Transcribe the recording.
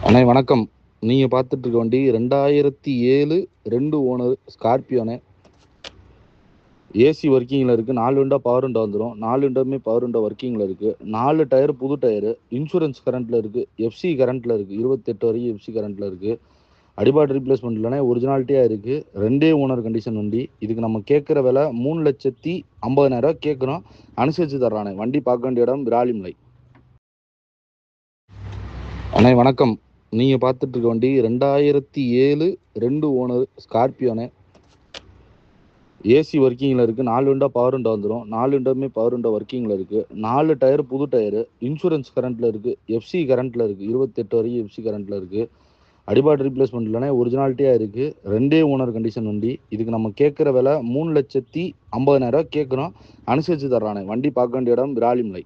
அண்ணே வணக்கம். நீங்கள் பார்த்துட்டு இருக்க வண்டி 2007 2 ஓனர் ஸ்கார்பியோனே. ஏசி ஒர்க்கிங்கில் இருக்குது. 4 விண்டோ பவர் விண்டோ வந்துடும். 4 விண்டோமே பவர் விண்டோ ஒர்க்கிங்கில் இருக்குது. 4 டயர் புது டயரு. இன்சூரன்ஸ் கரண்ட்டில் இருக்குது. எஃப்சி கரண்ட்டில் இருக்குது. 28 வரைக்கும் எஃப்சி கரண்ட்டில் இருக்குது. அடிபாட் ரீப்ளேஸ்மெண்ட் இல்லைனா ஒரிஜினாலிட்டியாக இருக்குது. 2 ஓனர் கண்டிஷன் வண்டி. இதுக்கு நம்ம கேட்குற விலை 3,50,000 கேட்குறோம். அனுசரித்து தர்றானே. வண்டி பார்க்க வேண்டிய இடம் விராலிமலை. அண்ணே வணக்கம். நீங்கள் பார்த்துட்டு இருக்க வண்டி 2007 2 ஓனர் ஸ்கார்பியோனே. ஏசி ஒர்க்கிங்கில் இருக்குது. 4 விண்டோ பவர் விண்டோ வந்துடும். 4 விண்டோமே பவர் விண்டோ ஒர்க்கிங்கில் இருக்குது. 4 டயர் புது டயரு. இன்சூரன்ஸ் கரண்ட்டில் இருக்குது. எஃப்சி கரண்ட்டில் இருக்குது. 28 வரைக்கும் எஃப்சி கரண்ட்டில் இருக்குது. அடிபாட் ரீப்ளேஸ்மெண்ட் இல்லைனா ஒரிஜினாலிட்டியாக இருக்குது. 2 ஓனர் கண்டிஷன் வண்டி. இதுக்கு நம்ம கேட்குற விலை 3,50,000 கேட்குறோம். அனுசரித்து தர்றானே. வண்டி பார்க்க வேண்டிய இடம் விராலிமலை.